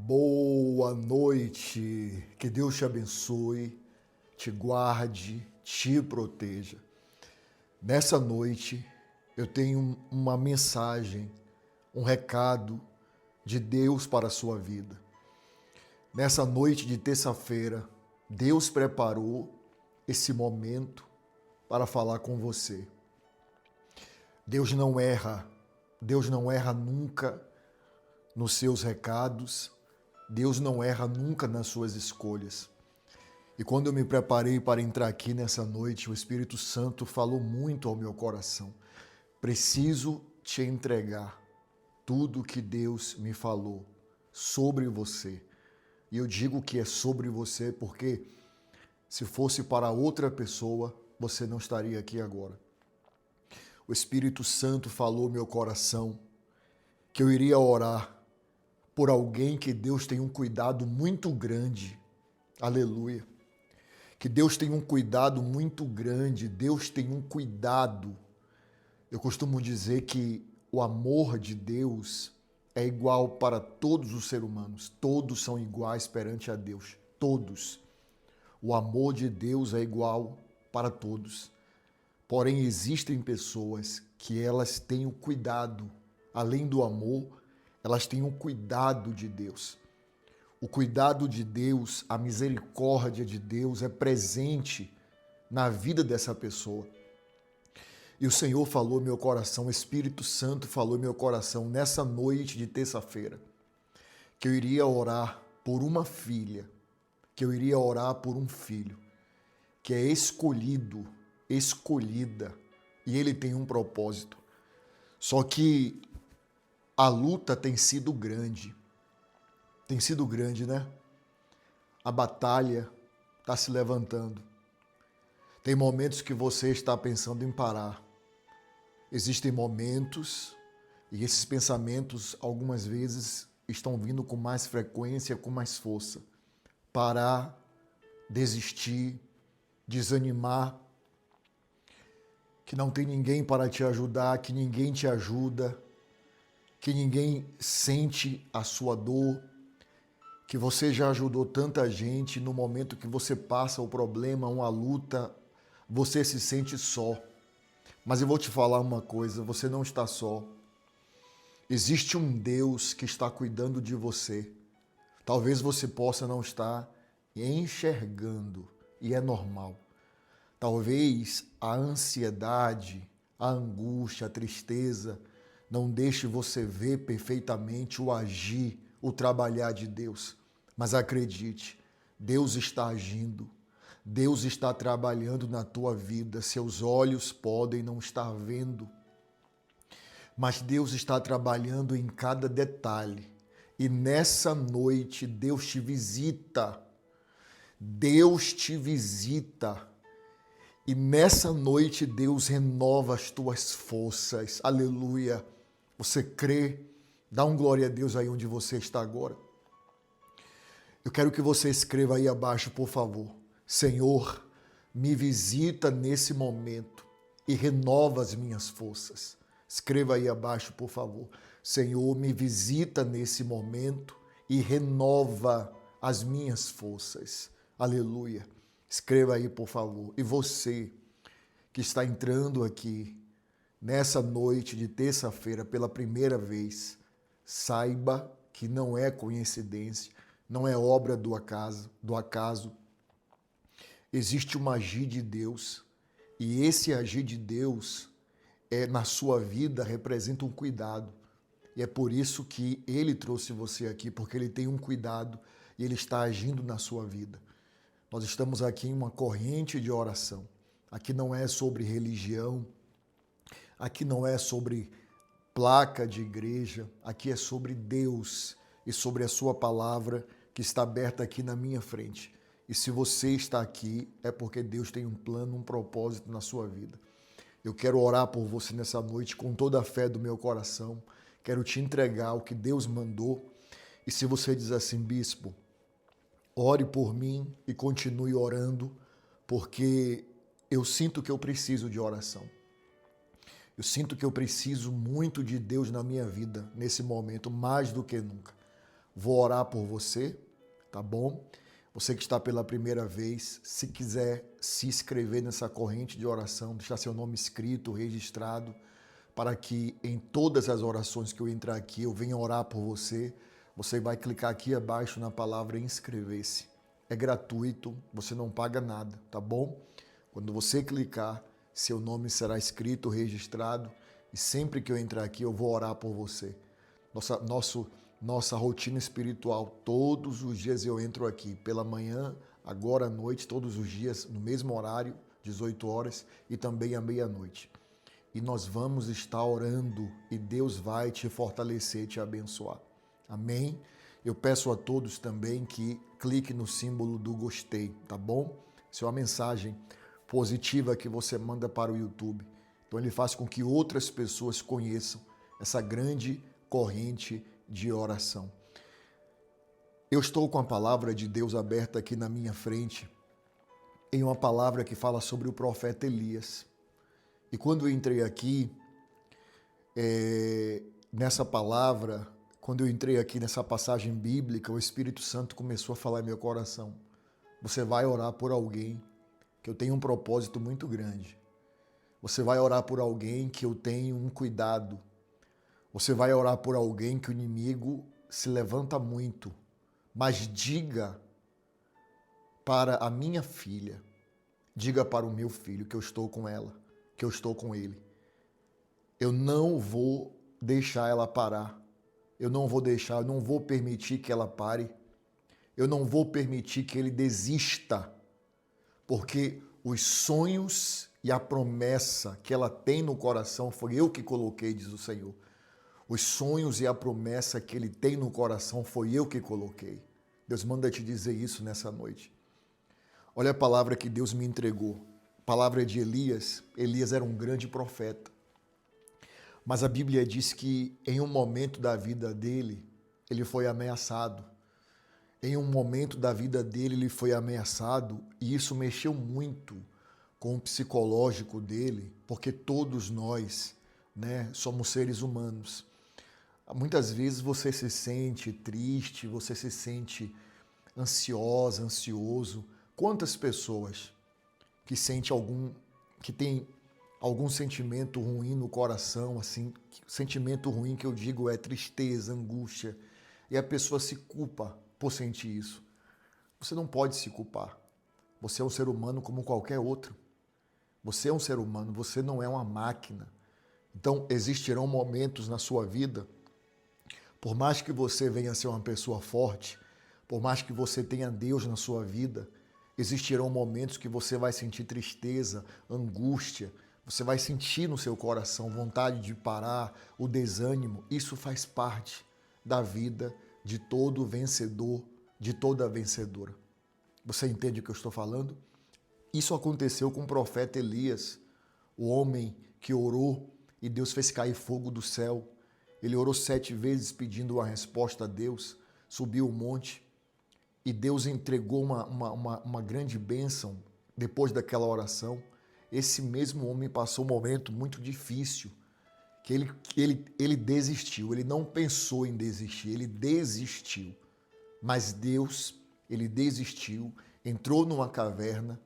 Boa noite, que Deus te abençoe, te guarde, te proteja. Nessa noite eu tenho uma mensagem, um recado de Deus para a sua vida. Nessa noite de terça-feira, Deus preparou esse momento para falar com você. Deus não erra nunca nos seus recados, Deus não erra nunca nas suas escolhas. E quando eu me preparei para entrar aqui nessa noite, o Espírito Santo falou muito ao meu coração. Preciso te entregar tudo o que Deus me falou sobre você. E eu digo que é sobre você porque se fosse para outra pessoa, você não estaria aqui agora. O Espírito Santo falou ao meu coração que eu iria orar por alguém que Deus tem um cuidado muito grande. Aleluia. Que Deus tem um cuidado muito grande, Deus tem um cuidado. Eu costumo dizer que o amor de Deus é igual para todos os seres humanos. Todos são iguais perante a Deus. Todos. O amor de Deus é igual para todos. Porém, existem pessoas que elas têm o cuidado, além do amor, elas têm o cuidado de Deus. O cuidado de Deus, a misericórdia de Deus é presente na vida dessa pessoa. E o Senhor falou no meu coração, o Espírito Santo falou no meu coração nessa noite de terça-feira, que eu iria orar por uma filha, que eu iria orar por um filho, que é escolhido, escolhida, e ele tem um propósito. Só que a luta tem sido grande, né? A batalha está se levantando. Tem momentos que você está pensando em parar. Existem momentos, e esses pensamentos algumas vezes estão vindo com mais frequência, com mais força. Parar, desistir, desanimar, que não tem ninguém para te ajudar, que ninguém te ajuda, que ninguém sente a sua dor, que você já ajudou tanta gente, no momento que você passa o problema, uma luta, você se sente só. Mas eu vou te falar uma coisa, você não está só. Existe um Deus que está cuidando de você. Talvez você possa não estar enxergando, e é normal. Talvez a ansiedade, a angústia, a tristeza não deixe você ver perfeitamente o agir, o trabalhar de Deus. Mas acredite, Deus está agindo, Deus está trabalhando na tua vida. Seus olhos podem não estar vendo, mas Deus está trabalhando em cada detalhe. E nessa noite Deus te visita. Deus te visita. E nessa noite Deus renova as tuas forças. Aleluia. Você crê? Dá um glória a Deus aí onde você está agora. Eu quero que você escreva aí abaixo, por favor. Senhor, me visita nesse momento e renova as minhas forças. Escreva aí abaixo, por favor. Senhor, me visita nesse momento e renova as minhas forças. Aleluia. Escreva aí, por favor. E você que está entrando aqui nessa noite de terça-feira pela primeira vez, saiba que não é coincidência, não é obra do acaso. Existe um agir de Deus, e esse agir de Deus na sua vida representa um cuidado. E é por isso que Ele trouxe você aqui, porque Ele tem um cuidado e Ele está agindo na sua vida. Nós estamos aqui em uma corrente de oração. Aqui não é sobre religião, aqui não é sobre placa de igreja, aqui é sobre Deus e sobre a sua palavra que está aberta aqui na minha frente. E se você está aqui, é porque Deus tem um plano, um propósito na sua vida. Eu quero orar por você nessa noite com toda a fé do meu coração. Quero te entregar o que Deus mandou. E se você diz assim, bispo, ore por mim e continue orando, porque eu sinto que eu preciso de oração. Eu sinto que eu preciso muito de Deus na minha vida, nesse momento, mais do que nunca. Vou orar por você, tá bom? Você que está pela primeira vez, se quiser se inscrever nessa corrente de oração, deixar seu nome escrito, registrado, para que em todas as orações que eu entrar aqui, eu venha orar por você. Você vai clicar aqui abaixo na palavra inscrever-se. É gratuito, você não paga nada, tá bom? Quando você clicar, seu nome será escrito, registrado, e sempre que eu entrar aqui, eu vou orar por você. Nossa rotina espiritual, todos os dias eu entro aqui, pela manhã, agora à noite, todos os dias, no mesmo horário, 18 horas, e também à meia-noite. E nós vamos estar orando e Deus vai te fortalecer, te abençoar. Amém? Eu peço a todos também que clique no símbolo do gostei, tá bom? Isso é uma mensagem positiva que você manda para o YouTube. Então ele faz com que outras pessoas conheçam essa grande corrente de oração. Eu estou com a palavra de Deus aberta aqui na minha frente, em uma palavra que fala sobre o profeta Elias. E quando eu entrei aqui, nessa palavra, quando eu entrei aqui nessa passagem bíblica, o Espírito Santo começou a falar em meu coração. Você vai orar por alguém que eu tenho um propósito muito grande. Você vai orar por alguém que eu tenho um cuidado. Você vai orar por alguém que o inimigo se levanta muito. Mas diga para a minha filha, diga para o meu filho que eu estou com ela, que eu estou com ele. Eu não vou deixar ela parar. Eu não vou permitir que ela pare. Eu não vou permitir que ele desista. Porque os sonhos e a promessa que ela tem no coração foi eu que coloquei, diz o Senhor. Os sonhos e a promessa que ele tem no coração foi eu que coloquei. Deus manda te dizer isso nessa noite. Olha a palavra que Deus me entregou. A palavra de Elias. Elias era um grande profeta. Mas a Bíblia diz que em um momento da vida dele, ele foi ameaçado. Em um momento da vida dele, ele foi ameaçado e isso mexeu muito com o psicológico dele, porque todos nós, somos seres humanos. Muitas vezes você se sente triste, você se sente ansiosa, ansioso. Quantas pessoas que tem algum sentimento ruim no coração, assim, sentimento ruim que eu digo é tristeza, angústia, e a pessoa se culpa por sentir isso. Você não pode se culpar. Você é um ser humano como qualquer outro. Você é um ser humano, você não é uma máquina. Então, existirão momentos na sua vida, por mais que você venha a ser uma pessoa forte, por mais que você tenha Deus na sua vida, existirão momentos que você vai sentir tristeza, angústia, você vai sentir no seu coração vontade de parar, o desânimo. Isso faz parte da vida de todo vencedor, de toda vencedora. Você entende o que eu estou falando? Isso aconteceu com o profeta Elias, o homem que orou e Deus fez cair fogo do céu. Ele orou 7 vezes pedindo uma resposta a Deus, subiu o monte e Deus entregou uma grande bênção depois daquela oração. Esse mesmo homem passou um momento muito difícil, que ele desistiu, ele não pensou em desistir, ele desistiu. Mas Deus, ele desistiu, entrou numa caverna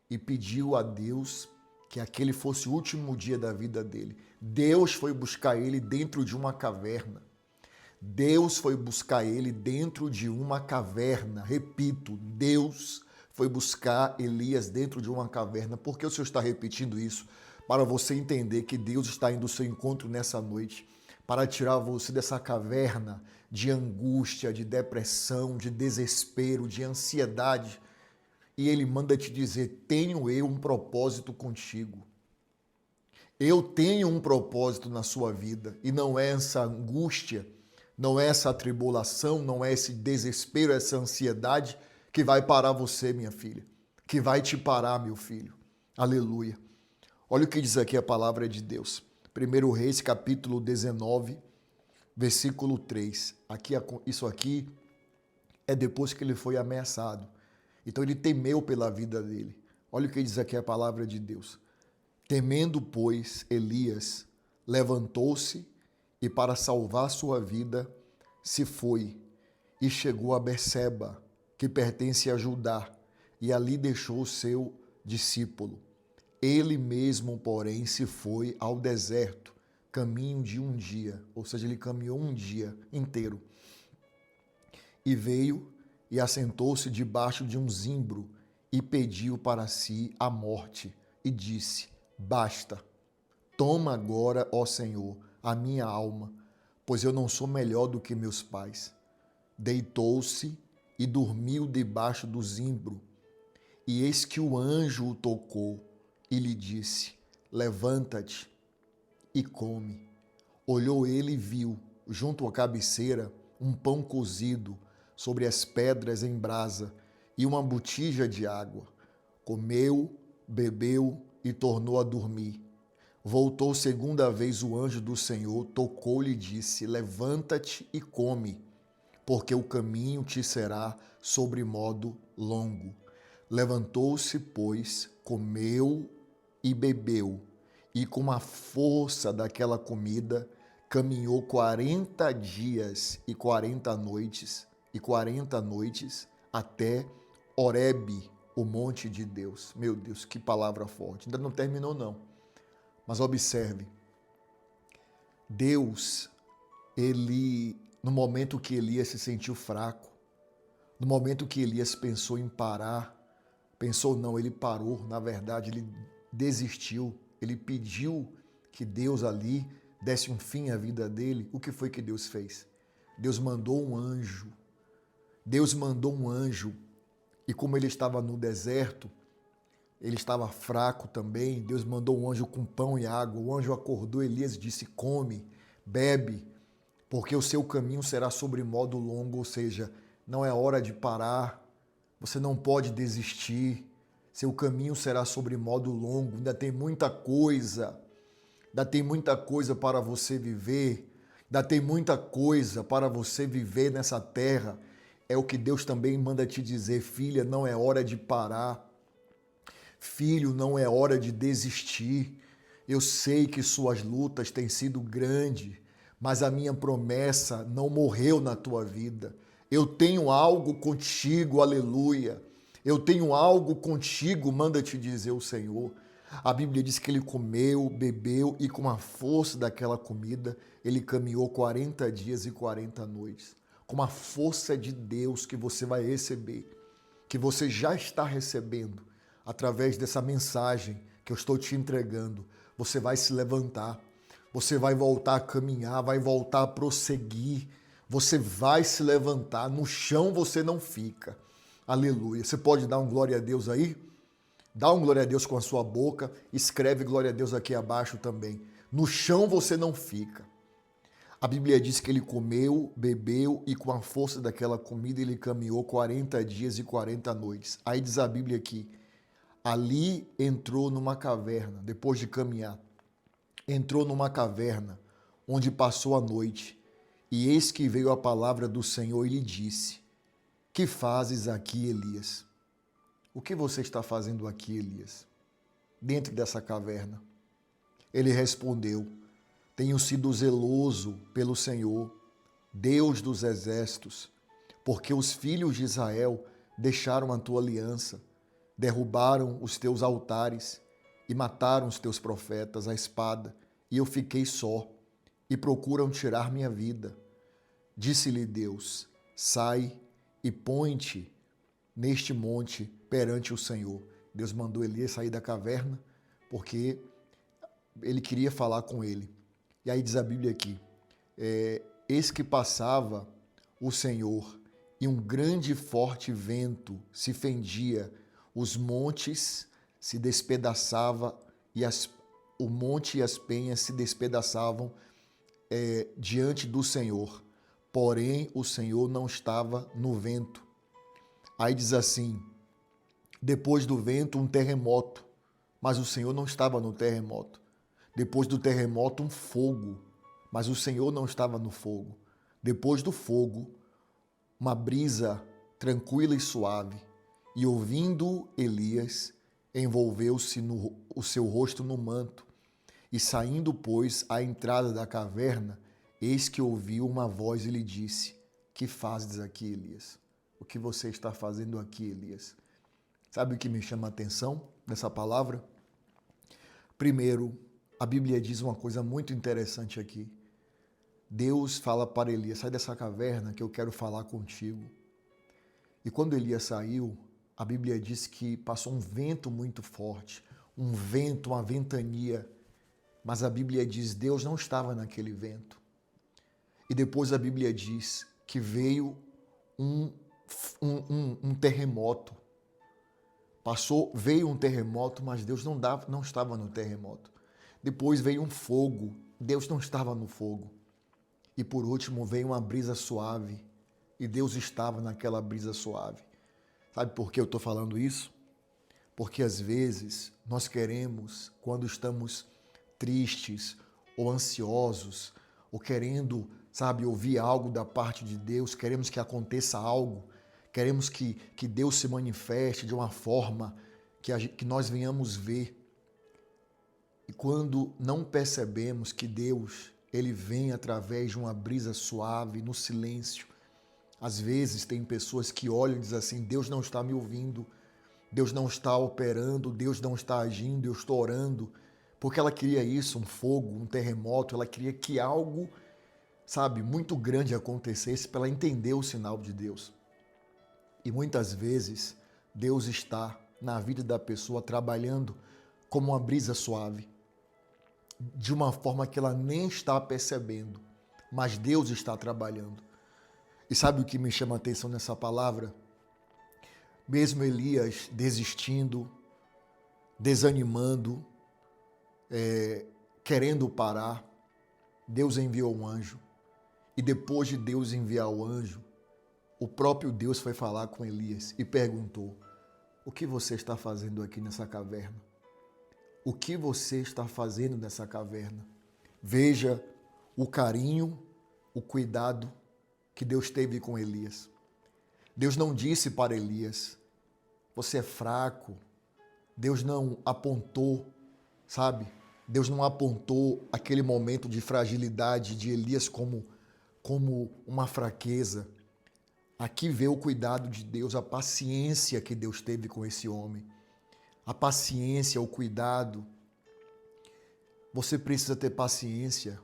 e pediu a Deus que aquele fosse o último dia da vida dele. Deus foi buscar ele dentro de uma caverna. Deus foi buscar ele dentro de uma caverna. Repito, Deus foi buscar Elias dentro de uma caverna. Por que o Senhor está repetindo isso? Para você entender que Deus está indo ao seu encontro nessa noite, para tirar você dessa caverna de angústia, de depressão, de desespero, de ansiedade. E Ele manda te dizer, tenho eu um propósito contigo. Eu tenho um propósito na sua vida e não é essa angústia, não é essa tribulação, não é esse desespero, essa ansiedade que vai parar você, minha filha, que vai te parar, meu filho. Aleluia. Olha o que diz aqui a palavra de Deus. 1 Reis, capítulo 19, versículo 3. Isso aqui é depois que ele foi ameaçado. Então ele temeu pela vida dele. Olha o que diz aqui a palavra de Deus. Temendo, pois, Elias levantou-se e para salvar sua vida se foi e chegou a Berseba, que pertence a Judá, e ali deixou o seu discípulo. Ele mesmo, porém, se foi ao deserto, caminho de um dia, ou seja, ele caminhou um dia inteiro. E veio e assentou-se debaixo de um zimbro e pediu para si a morte e disse: Basta, toma agora, ó Senhor, a minha alma, pois eu não sou melhor do que meus pais. Deitou-se e dormiu debaixo do zimbro. E eis que o anjo o tocou e lhe disse: Levanta-te e come. Olhou ele e viu, junto à cabeceira, um pão cozido sobre as pedras em brasa e uma botija de água. Comeu, bebeu e tornou a dormir. Voltou segunda vez o anjo do Senhor, tocou-lhe e disse: Levanta-te e come, porque o caminho te será sobre modo longo. Levantou-se, pois, comeu e bebeu, e com a força daquela comida caminhou 40 dias e 40 noites, até Horebe, o monte de Deus. Meu Deus, que palavra forte. Ainda não terminou não. Mas observe, Deus, no momento que Elias se sentiu fraco, no momento que Elias pensou em parar, ele parou, na verdade, ele desistiu, ele pediu que Deus ali desse um fim à vida dele. O que foi que Deus fez? Deus mandou um anjo. E como ele estava no deserto, ele estava fraco também, Deus mandou um anjo com pão e água. O anjo acordou Elias e disse: Come, bebe, porque o seu caminho será sobre modo longo, ou seja, não é hora de parar, você não pode desistir, seu caminho será sobre modo longo, ainda tem muita coisa para você viver, ainda tem muita coisa para você viver nessa terra. É o que Deus também manda te dizer: filha, não é hora de parar, filho, não é hora de desistir. Eu sei que suas lutas têm sido grandes, mas a minha promessa não morreu na tua vida. Eu tenho algo contigo, aleluia. Eu tenho algo contigo, manda te dizer o Senhor. A Bíblia diz que ele comeu, bebeu e com a força daquela comida, ele caminhou 40 dias e 40 noites. Com a força de Deus que você vai receber, que você já está recebendo, através dessa mensagem que eu estou te entregando, você vai se levantar, você vai voltar a caminhar, vai voltar a prosseguir, você vai se levantar, no chão você não fica. Aleluia. Você pode dar um glória a Deus aí? Dá um glória a Deus com a sua boca, escreve glória a Deus aqui abaixo também. No chão você não fica. A Bíblia diz que ele comeu, bebeu e com a força daquela comida ele caminhou 40 dias e 40 noites. Aí diz a Bíblia aqui, ali entrou numa caverna, depois de caminhar, entrou numa caverna onde passou a noite. E eis que veio a palavra do Senhor e lhe disse: Que fazes aqui, Elias? O que você está fazendo aqui, Elias? Dentro dessa caverna? Ele respondeu: Tenho sido zeloso pelo Senhor, Deus dos exércitos, porque os filhos de Israel deixaram a tua aliança, derrubaram os teus altares e mataram os teus profetas à espada, e eu fiquei só, e procuram tirar minha vida. Disse-lhe Deus: Sai e põe-te neste monte perante o Senhor. Deus mandou Elias sair da caverna porque ele queria falar com ele. E aí diz a Bíblia aqui, eis que passava o Senhor e um grande e forte vento se fendia, os montes se despedaçavam e o monte e as penhas se despedaçavam diante do Senhor. Porém, o Senhor não estava no vento. Aí diz assim, depois do vento um terremoto, mas o Senhor não estava no terremoto. Depois do terremoto um fogo, mas o Senhor não estava no fogo. Depois do fogo, uma brisa tranquila e suave. E ouvindo Elias, envolveu-se o seu rosto no manto. E saindo, pois, à entrada da caverna, eis que ouviu uma voz e lhe disse: Que fazes aqui, Elias? O que você está fazendo aqui, Elias? Sabe o que me chama a atenção nessa palavra? Primeiro, a Bíblia diz uma coisa muito interessante aqui. Deus fala para Elias: sai dessa caverna que eu quero falar contigo. E quando Elias saiu, a Bíblia diz que passou um vento muito forte, um vento, uma ventania. Mas a Bíblia diz que Deus não estava naquele vento. E depois a Bíblia diz que veio um terremoto. Veio um terremoto, mas Deus não estava no terremoto. Depois veio um fogo, Deus não estava no fogo. E por último veio uma brisa suave, e Deus estava naquela brisa suave. Sabe por que eu estou falando isso? Porque às vezes nós queremos, quando estamos tristes ou ansiosos, ou querendo, sabe, ouvir algo da parte de Deus, queremos que aconteça algo, queremos que Deus se manifeste de uma forma que nós venhamos ver. E quando não percebemos que Deus, Ele vem através de uma brisa suave, no silêncio, às vezes tem pessoas que olham e dizem assim: Deus não está me ouvindo, Deus não está operando, Deus não está agindo, eu estou orando, porque ela queria isso, um fogo, um terremoto, ela queria que algo, sabe, muito grande acontecesse para ela entender o sinal de Deus. E muitas vezes Deus está na vida da pessoa trabalhando como uma brisa suave, de uma forma que ela nem está percebendo, mas Deus está trabalhando. E sabe o que me chama a atenção nessa palavra? Mesmo Elias desistindo, desanimando, querendo parar, Deus enviou um anjo. E depois de Deus enviar o anjo, o próprio Deus foi falar com Elias e perguntou: o que você está fazendo aqui nessa caverna? O que você está fazendo nessa caverna? Veja o carinho, o cuidado que Deus teve com Elias. Deus não disse para Elias: você é fraco. Deus não apontou, sabe? Deus não apontou aquele momento de fragilidade de Elias como uma fraqueza. Aqui vê o cuidado de Deus, a paciência que Deus teve com esse homem. A paciência, o cuidado. Você precisa ter paciência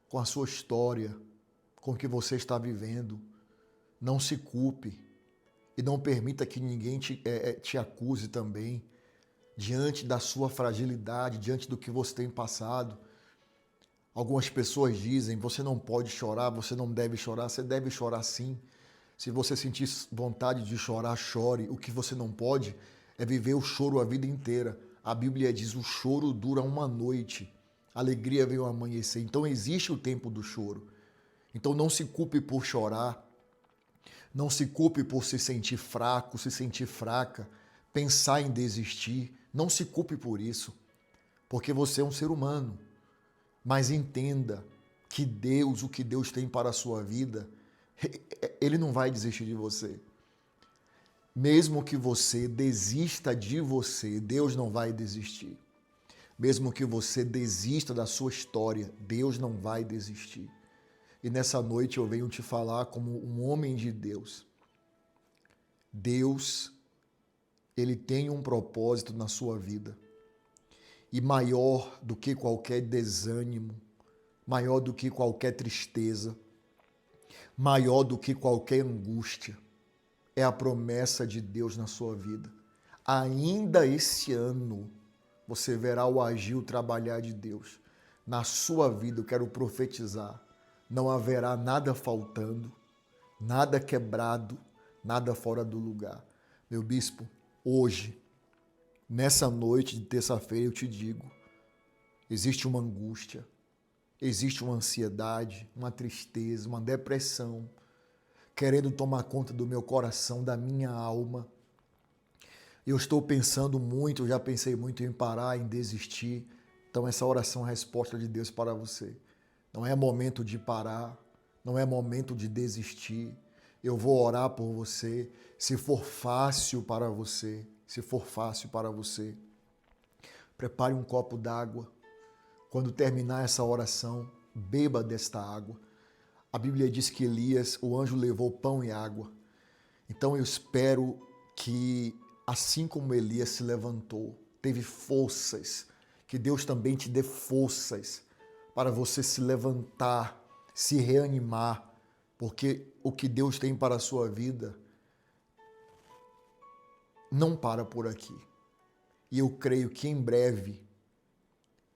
com a sua história, com o que você está vivendo. Não se culpe e não permita que ninguém te acuse também diante da sua fragilidade, diante do que você tem passado. Algumas pessoas dizem: você não pode chorar, você não deve chorar. Você deve chorar sim. Se você sentir vontade de chorar, chore. O que você não pode é viver o choro a vida inteira. A Bíblia diz: o choro dura uma noite, a alegria vem ao amanhecer. Então existe o tempo do choro. Então não se culpe por chorar, não se culpe por se sentir fraco, se sentir fraca, pensar em desistir. Não se culpe por isso, porque você é um ser humano. Mas entenda que Deus, o que Deus tem para a sua vida, Ele não vai desistir de você. Mesmo que você desista de você, Deus não vai desistir. Mesmo que você desista da sua história, Deus não vai desistir. E nessa noite eu venho te falar como um homem de Deus. Deus, Ele tem um propósito na sua vida. E maior do que qualquer desânimo, maior do que qualquer tristeza, maior do que qualquer angústia, é a promessa de Deus na sua vida. Ainda esse ano, você verá o agir, o trabalhar de Deus. Na sua vida, eu quero profetizar, não haverá nada faltando, nada quebrado, nada fora do lugar. Meu bispo, hoje, nessa noite de terça-feira, eu te digo, existe uma angústia, existe uma ansiedade, uma tristeza, uma depressão, querendo tomar conta do meu coração, da minha alma. Eu estou pensando muito, já pensei muito em parar, em desistir. Então essa oração é a resposta de Deus para você. Não é momento de parar, não é momento de desistir. Eu vou orar por você, se for fácil para você, prepare um copo d'água. Quando terminar essa oração, beba desta água. A Bíblia diz que Elias, o anjo levou pão e água. Então eu espero que, assim como Elias se levantou, teve forças, que Deus também te dê forças para você se levantar, se reanimar, porque o que Deus tem para a sua vida não para por aqui. E eu creio que em breve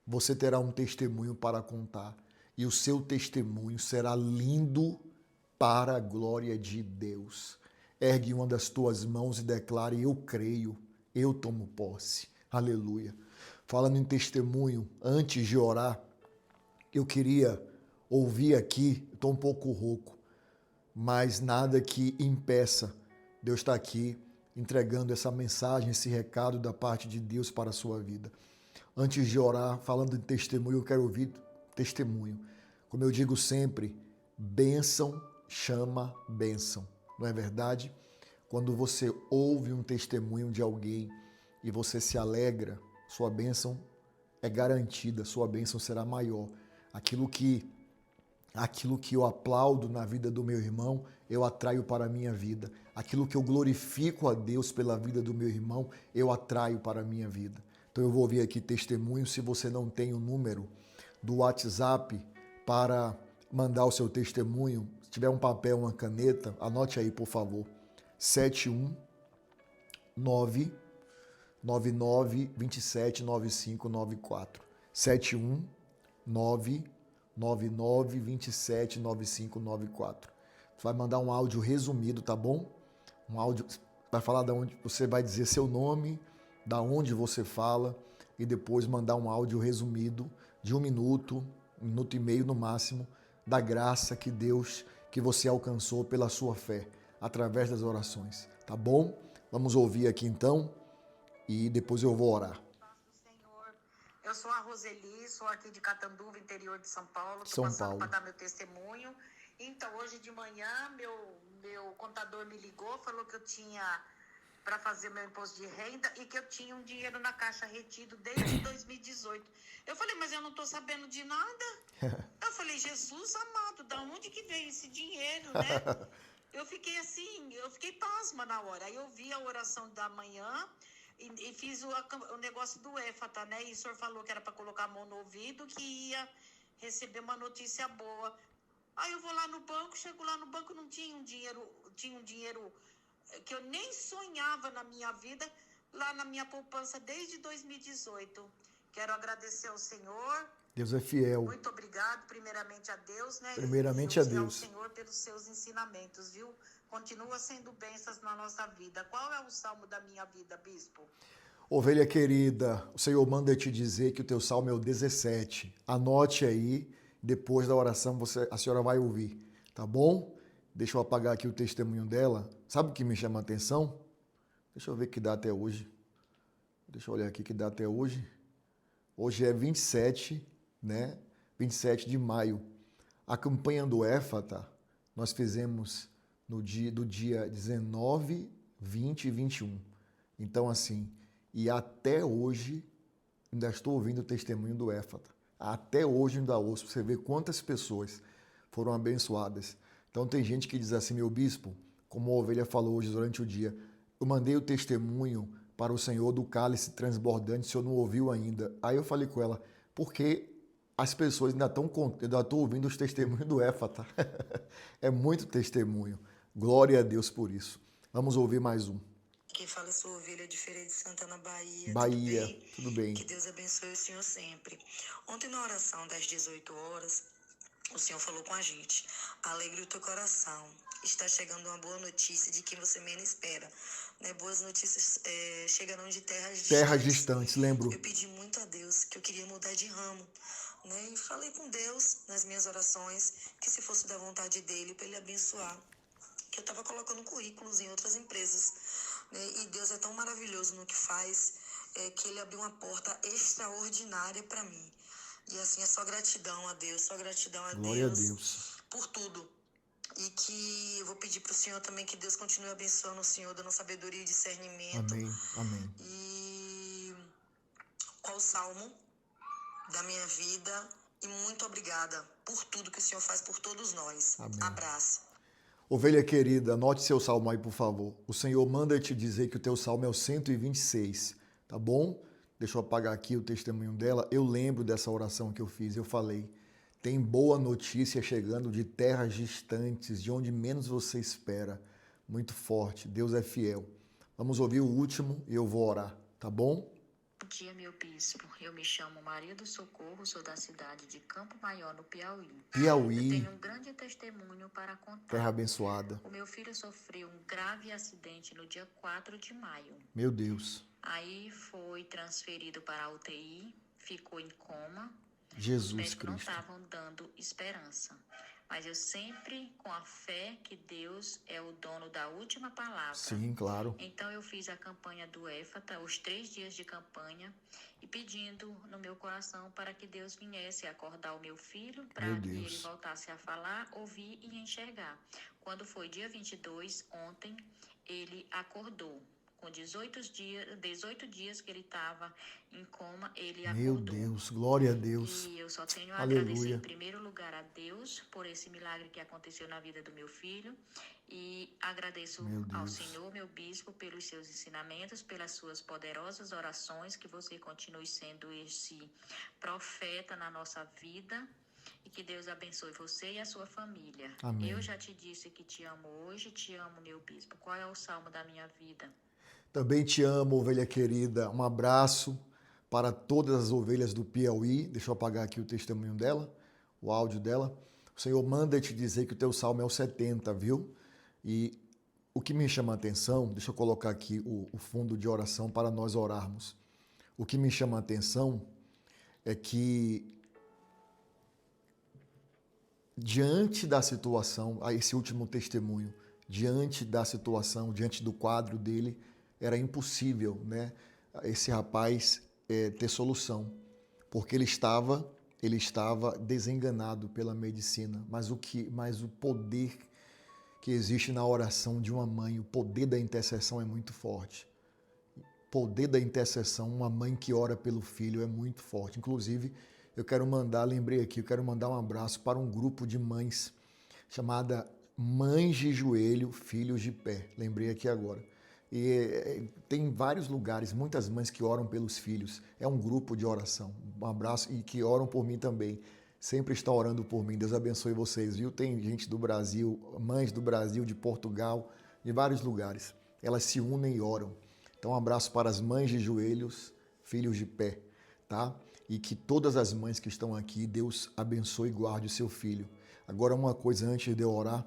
você terá um testemunho para contar. E o seu testemunho será lindo para a glória de Deus. Ergue uma das tuas mãos e declare: eu creio, eu tomo posse. Aleluia. Falando em testemunho, antes de orar, eu queria ouvir aqui, estou um pouco rouco, mas nada que impeça. Deus está aqui entregando essa mensagem, esse recado da parte de Deus para a sua vida. Antes de orar, falando de testemunho, eu quero ouvir testemunho. Como eu digo sempre, bênção chama bênção, não é verdade? Quando você ouve um testemunho de alguém e você se alegra, sua bênção é garantida, sua bênção será maior. Aquilo que eu aplaudo na vida do meu irmão, eu atraio para a minha vida. Aquilo que eu glorifico a Deus pela vida do meu irmão, eu atraio para a minha vida. Então eu vou ouvir aqui testemunho. Se você não tem o número do WhatsApp para mandar o seu testemunho, se tiver um papel, uma caneta, anote aí, por favor. 719 99279594. 719 99279594. Você vai mandar um áudio resumido, tá bom? Um áudio, vai falar da onde você vai dizer seu nome, da onde você fala, e depois mandar um áudio resumido de 1 minuto e meio no máximo, da graça que Deus, que você alcançou pela sua fé, através das orações, tá bom? Vamos ouvir aqui então, e depois eu vou orar. Eu sou a Roseli, sou aqui de Catanduva, interior de São Paulo. Estou passando para dar meu testemunho. Então, hoje de manhã, meu contador me ligou, falou que eu tinha para fazer meu imposto de renda e que eu tinha um dinheiro na caixa retido desde 2018. Eu falei, mas eu não estou sabendo de nada. Eu falei, Jesus amado, da onde que veio esse dinheiro, né? Eu fiquei assim, eu fiquei pasma na hora. Aí eu vi a oração da manhã e fiz o negócio do Éfata, né? E o senhor falou que era para colocar a mão no ouvido, que ia receber uma notícia boa. Aí eu vou lá no banco, chego lá no banco, não tinha um dinheiro que eu nem sonhava na minha vida, lá na minha poupança desde 2018. Quero agradecer ao Senhor. Deus é fiel. Muito obrigado, primeiramente a Deus, né? Primeiramente a Deus. Ao Senhor pelos seus ensinamentos, viu? Continua sendo bênçãos na nossa vida. Qual é o salmo da minha vida, bispo? Ovelha querida, o Senhor manda te dizer que o teu salmo é o 17. Anote aí, depois da oração a senhora vai ouvir, tá bom? Deixa eu apagar aqui o testemunho dela. Sabe o que me chama a atenção? Deixa eu ver que dá até hoje. Deixa eu olhar aqui que dá até hoje. Hoje é 27, né? 27 de maio. A campanha do Éfata nós fizemos do dia 19, 20 e 21. Então, assim, e até hoje ainda estou ouvindo o testemunho do Éfata. Até hoje ainda ouço. Você vê quantas pessoas foram abençoadas. Então tem gente que diz assim, meu bispo, como a ovelha falou hoje durante o dia, eu mandei o testemunho para o Senhor do cálice transbordante, o Senhor não ouviu ainda. Aí eu falei com ela, porque as pessoas ainda estão ouvindo os testemunhos do Éfata. É muito testemunho. Glória a Deus por isso. Vamos ouvir mais um. Quem fala é sua ovelha de Feira de Santana, Bahia. Bahia, tudo bem? Que Deus abençoe o Senhor sempre. Ontem na oração das 18 horas, o Senhor falou com a gente. Alegre o teu coração. Está chegando uma boa notícia de quem você menos espera. Né? Boas notícias chegarão de terras distantes. Terras distantes, lembro. Eu pedi muito a Deus que eu queria mudar de ramo. Né? E falei com Deus nas minhas orações que se fosse da vontade dele, para ele abençoar. Que eu estava colocando currículos em outras empresas. Né? E Deus é tão maravilhoso no que faz, que ele abriu uma porta extraordinária para mim. E assim, é só gratidão a Deus, só gratidão a Glória Deus, a Deus por tudo. E que eu vou pedir para o Senhor também que Deus continue abençoando o Senhor, dando sabedoria e discernimento. Amém, amém. E qual salmo da minha vida E muito obrigada por tudo que o Senhor faz por todos nós. Amém. Abraço. Ovelha querida, anote seu salmo aí, por favor. O Senhor manda te dizer que o teu salmo é o 126, tá bom? Deixa eu apagar aqui o testemunho dela. Eu lembro dessa oração que eu fiz. Eu falei, tem boa notícia chegando de terras distantes, de onde menos você espera. Muito forte. Deus é fiel. Vamos ouvir o último e eu vou orar, tá bom? Bom dia, meu bispo. Eu me chamo Maria do Socorro, sou da cidade de Campo Maior, no Piauí. Piauí. Eu tenho um grande testemunho para contar. Terra abençoada. O meu filho sofreu um grave acidente no dia 4 de maio. Meu Deus. Aí foi transferido para a UTI, ficou em coma. Jesus Os médicos Cristo. não estavam dando esperança. Mas eu sempre, com a fé que Deus é o dono da última palavra. Sim, claro. Então eu fiz a campanha do Éfata, os 3 dias de campanha, e pedindo no meu coração para que Deus viesse acordar o meu filho, para que ele voltasse a falar, ouvir e enxergar. Quando foi dia 22, ontem, ele acordou. Com 18 dias que ele estava em coma, ele acordou. Meu Deus, glória a Deus. E eu só tenho a Aleluia. agradecer em primeiro lugar a Deus por esse milagre que aconteceu na vida do meu filho. E agradeço ao Senhor, meu bispo, pelos seus ensinamentos, pelas suas poderosas orações, que você continue sendo esse profeta na nossa vida. E que Deus abençoe você e a sua família. Amém. Eu já te disse que te amo hoje, te amo, meu bispo. Qual é o salmo da minha vida? Também te amo, ovelha querida. Um abraço para todas as ovelhas do Piauí. Deixa eu apagar aqui o testemunho dela, o áudio dela. O Senhor manda te dizer que o teu salmo é o 70, viu? E o que me chama a atenção, deixa eu colocar aqui o fundo de oração para nós orarmos. O que me chama a atenção é que diante da situação, esse último testemunho, diante da situação, diante do quadro dele, era impossível, né, esse rapaz ter solução, porque ele estava desenganado pela medicina, mas o poder que existe na oração de uma mãe, o poder da intercessão é muito forte. O poder da intercessão, uma mãe que ora pelo filho é muito forte. Inclusive, eu quero mandar um abraço para um grupo de mães chamada Mães de Joelho, Filhos de Pé. Lembrei aqui agora. E tem vários lugares, muitas mães que oram pelos filhos. É um grupo de oração. Um abraço e que oram por mim também. Sempre estão orando por mim. Deus abençoe vocês, viu? Tem gente do Brasil, mães do Brasil, de Portugal, de vários lugares. Elas se unem e oram. Então, um abraço para as mães de joelhos, filhos de pé, tá? E que todas as mães que estão aqui, Deus abençoe e guarde o seu filho. Agora, uma coisa antes de eu orar,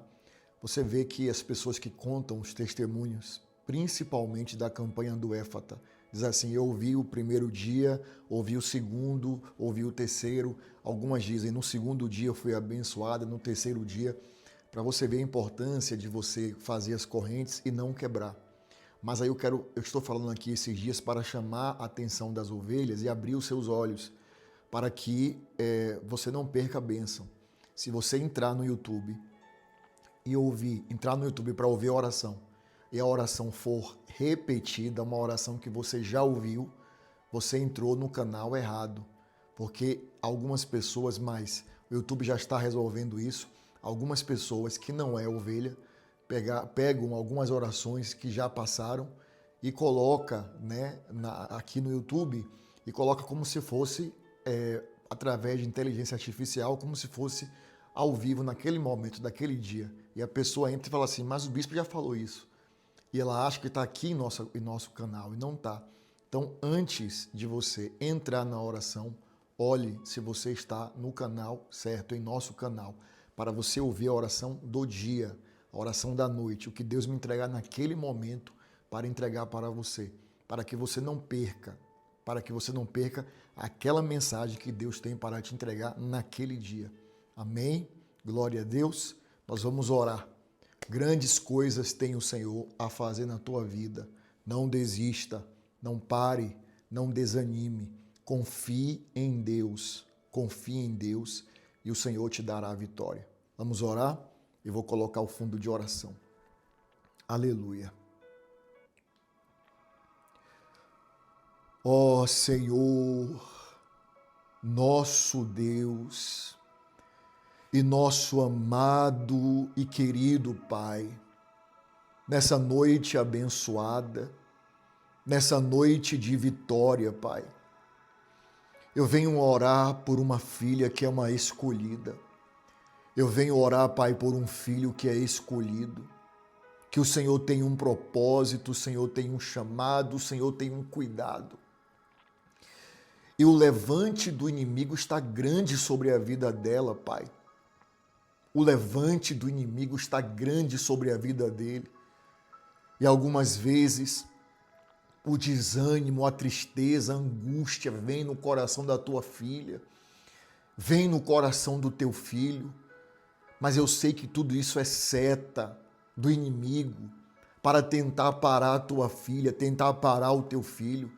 você vê que as pessoas que contam os testemunhos, principalmente da campanha do Éfata, diz assim, eu ouvi o primeiro dia, ouvi o segundo, ouvi o terceiro. Algumas dizem, no segundo dia eu fui abençoada, no terceiro dia, para você ver a importância de você fazer as correntes e não quebrar. Mas aí eu estou falando aqui esses dias para chamar a atenção das ovelhas e abrir os seus olhos para que você não perca a bênção. Se você entrar no YouTube para ouvir a oração, e a oração for repetida, uma oração que você já ouviu, você entrou no canal errado. Porque algumas pessoas, mas o YouTube já está resolvendo isso, algumas pessoas que não é ovelha, pegam algumas orações que já passaram e coloca, né, aqui no YouTube e coloca como se fosse através de inteligência artificial, como se fosse ao vivo naquele momento, daquele dia. E a pessoa entra e fala assim, mas o bispo já falou isso. E ela acha que está aqui em nosso canal e não está. Então, antes de você entrar na oração, olhe se você está no canal certo, em nosso canal, para você ouvir a oração do dia, a oração da noite, o que Deus me entregar naquele momento para entregar para você, para que você não perca aquela mensagem que Deus tem para te entregar naquele dia. Amém? Glória a Deus. Nós vamos orar. Grandes coisas tem o Senhor a fazer na tua vida. Não desista, não pare, não desanime. Confie em Deus e o Senhor te dará a vitória. Vamos orar? Eu vou colocar o fundo de oração. Aleluia. Ó Senhor, nosso Deus e nosso amado e querido Pai, nessa noite abençoada, nessa noite de vitória, Pai, eu venho orar por uma filha que é uma escolhida. Eu venho orar, Pai, por um filho que é escolhido, que o Senhor tem um propósito, o Senhor tem um chamado, o Senhor tem um cuidado. E o levante do inimigo está grande sobre a vida dela, Pai. O levante do inimigo está grande sobre a vida dele. E algumas vezes o desânimo, a tristeza, a angústia vem no coração da tua filha, vem no coração do teu filho. Mas eu sei que tudo isso é seta do inimigo para tentar parar a tua filha, tentar parar o teu filho.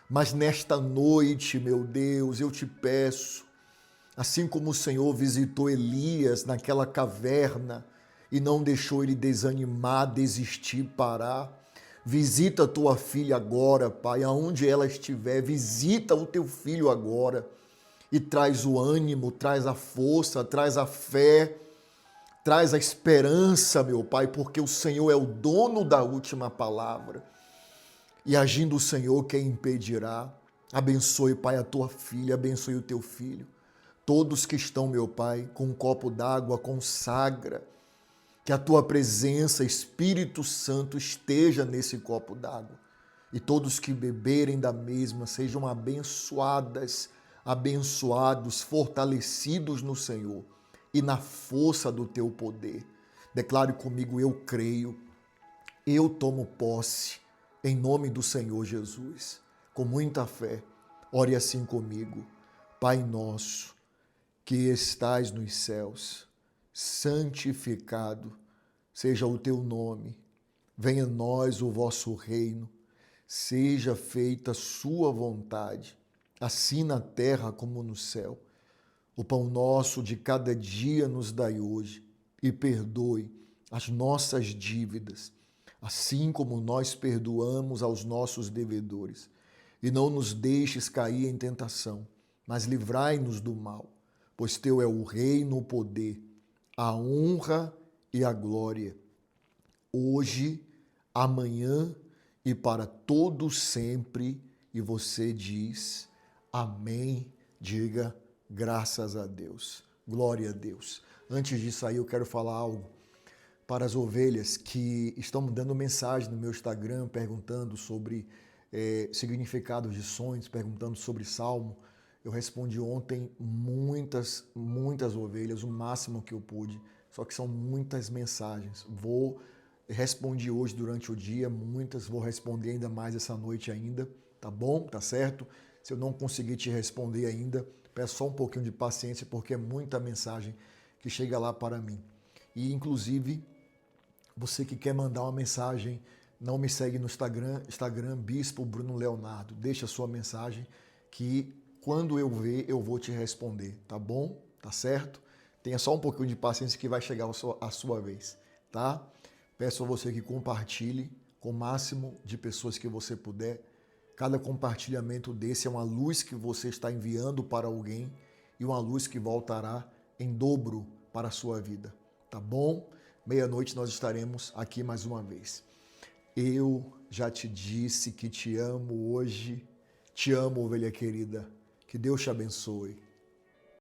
Mas nesta noite, meu Deus, eu te peço, assim como o Senhor visitou Elias naquela caverna e não deixou ele desanimar, desistir, parar, visita a tua filha agora, Pai, aonde ela estiver, visita o teu filho agora e traz o ânimo, traz a força, traz a fé, traz a esperança, meu Pai, porque o Senhor é o dono da última palavra. E agindo o Senhor, quem impedirá? Abençoe, Pai, a tua filha, abençoe o teu filho. Todos que estão, meu Pai, com um copo d'água, consagra que a tua presença, Espírito Santo, esteja nesse copo d'água. E todos que beberem da mesma sejam abençoadas, abençoados, fortalecidos no Senhor e na força do teu poder. Declare comigo, eu creio, eu tomo posse, em nome do Senhor Jesus. Com muita fé, ore assim comigo. Pai nosso, que estais nos céus, santificado seja o teu nome. Venha a nós o vosso reino. Seja feita a sua vontade, assim na terra como no céu. O pão nosso de cada dia nos dai hoje, e perdoe as nossas dívidas, assim como nós perdoamos aos nossos devedores. E não nos deixes cair em tentação, mas livrai-nos do mal, pois teu é o reino, o poder, a honra e a glória, hoje, amanhã e para todo sempre. E você diz amém, diga graças a Deus, glória a Deus. Antes de sair, eu quero falar algo para as ovelhas que estão me dando mensagem no meu Instagram, perguntando sobre significados de sonhos, perguntando sobre Salmo. Eu respondi ontem muitas ovelhas, o máximo que eu pude, só que são muitas mensagens. Respondi hoje durante o dia, muitas, vou responder ainda mais essa noite ainda, tá bom? Tá certo? Se eu não conseguir te responder ainda, peço só um pouquinho de paciência, porque é muita mensagem que chega lá para mim. E, inclusive, você que quer mandar uma mensagem, não me segue no Instagram Bispo Bruno Leonardo. Deixa a sua mensagem que quando eu ver, eu vou te responder, tá bom? Tá certo? Tenha só um pouquinho de paciência que vai chegar a sua vez, tá? Peço a você que compartilhe com o máximo de pessoas que você puder. Cada compartilhamento desse é uma luz que você está enviando para alguém e uma luz que voltará em dobro para a sua vida, tá bom? Meia-noite nós estaremos aqui mais uma vez. Eu já te disse que te amo hoje. Te amo, ovelha querida. Que Deus te abençoe.